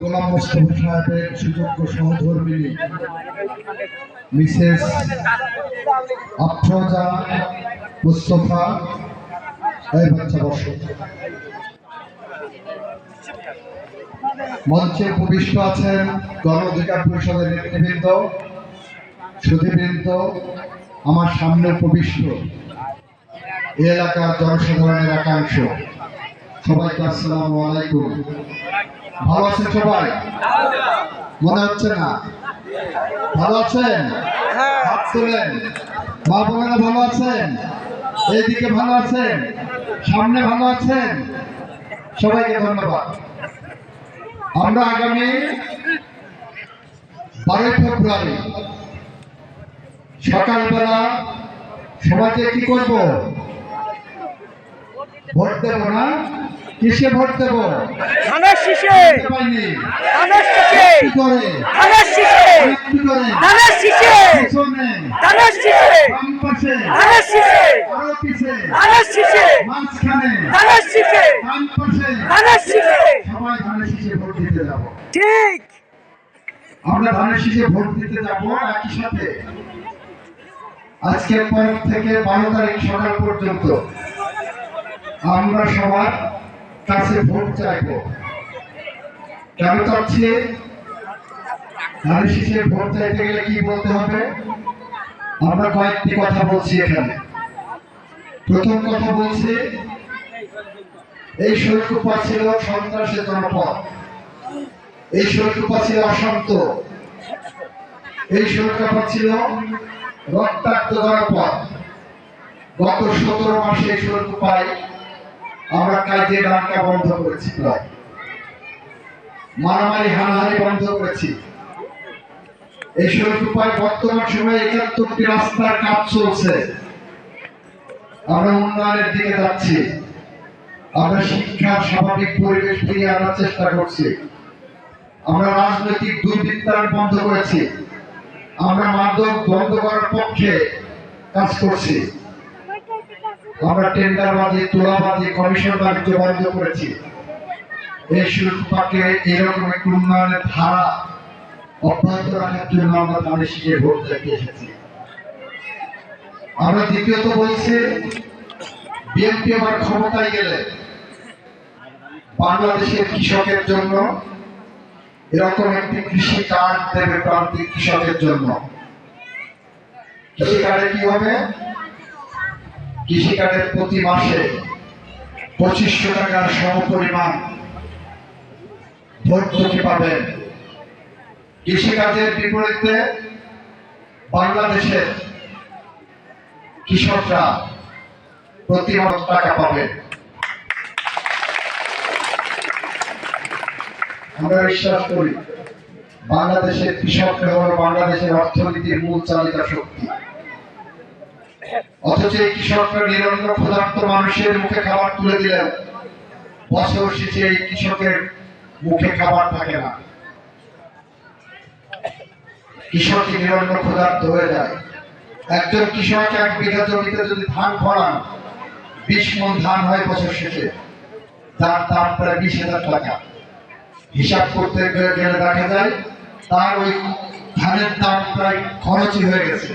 গোলাম মোস্তফা সাহেবের সুযোগ্য সহধর্মিণী মিসেস আফরোজা মুস্তফা এই বাচ্চা বর্ষ মঞ্চে উপবিষ্ট আছেন গণ অধিকার পরিষদের নেতৃবৃন্দ, সুধীবৃন্দ, আমার সামনে উপবিষ্ট এই এলাকার জনসাধারণের একাংশ, সবাইকে আসসালামু আলাইকুম। ভালো আছেন সবাই? মনে হচ্ছে না? ভালো আছেন? হাত তোলেন। মা বোনেরা ভালো আছেন? এইদিকে ভালো আছেন? সামনে ভালো আছেন? সবাইকে ধন্যবাদ। আমরা আগামী 12 ফেব্রুয়ারি সকালবেলা সমাজে কি করব? ভোট দেব না? কিসে ভোট দেব? ধানের শীষে। ধানের শীষে। কি করে? ধানের শীষে। কি করে? ধানের শীষে। পিছনে, ধানের শীষে। বাম পাশে, ধানের শীষে। আরো পিছে, ধানের শীষে। মাঝখানে, ধানের শীষে। বাম পাশে, ধানের শীষে। সবাই ধানের শীষে ভোট দিতে যাব। ঠিক। আমরা ধানের শীষে ভোট দিতে যাব। একই সাথে আজকের পর থেকে 12 তারিখ সকাল পর্যন্ত আমরা সবার কাছে ভোট চাইব। কেন চাচ্ছি? ধানের শীষে ভোট চাইতে গেলে কি বলতে হবে? আমরা কয়েকটি কথা বলছি এখানে। প্রথম কথা বলছি, এই শৈলকুপা ছিল সন্ত্রাসের জনপদ, এই শৈলকুপা ছিল অশান্ত, এই শৈলকুপা ছিল রক্তাক্ত জনপদ। গত 17 মাসে এই শৈলকুপায় আমরা কাজে ডাকা বন্ধ করেছি, প্রায় মারামারি হানাহানি বন্ধ করেছি। এই শৈলকুপায় বর্তমান সময়ে 71টি রাস্তার কাজ চলছে। আমরা উন্নয়নের দিকে যাচ্ছি। আমরা শিক্ষার স্বাভাবিক পরিবেশ ফিরিয়ে আনার চেষ্টা করছি। আমরা রাজনৈতিক দুর্বৃত্তায়ন বন্ধ করেছি। আমরা মাদক বন্ধ করার পক্ষে কাজ করছি। আমরা টেন্ডারবাজি, তোলাবাজি, কমিশন বাণিজ্য বন্ধ করেছি। এই শৈলকুপাকে এরকম একটি উন্নয়নের ধারা অব্যাহত রাখার জন্য আমরা ধানের শীষে ভোট চাইতে এসেছি। আমরা দ্বিতীয়ত বলছি, বিএনপি আবার ক্ষমতায় গেলে বাংলাদেশের কৃষকের জন্য এরকম একটি কৃষি কার্ড দেবে, প্রান্তিক কৃষকের জন্য। কৃষি কার্ডে কি হবে? কৃষি কার্ডের প্রতি মাসে 2500 টাকার সমপরিমাণ ভর্তুকি পাবেন। কৃষিকাজের বিপরীতে বাংলাদেশের কৃষকরা প্রতি মাসে টাকা পাবেন। আমরা বিশ্বাস করি বাংলাদেশের কৃষকরা হল বাংলাদেশের অর্থনীতির মূল চালিকা শক্তি। অথচ এই কৃষকরা নিরন্ন ক্ষুধার্ত মানুষের মুখে খাবার তুলে দিলেও বছর শেষে এই কৃষকের মুখে খাবার থাকে না। কৃষক নিরন্ন ক্ষুধার্ত হয়ে যায়। একজন কৃষক 1 বিঘা জমিতে যদি ধান ফলান, 20 মণ ধান হয় বছর শেষে, তার দাম প্রায় 20,000 টাকা। হিসাব করতে গেলে দেখা যায় তার ওই ধানের দাম প্রায় খরচই হয়ে গেছে।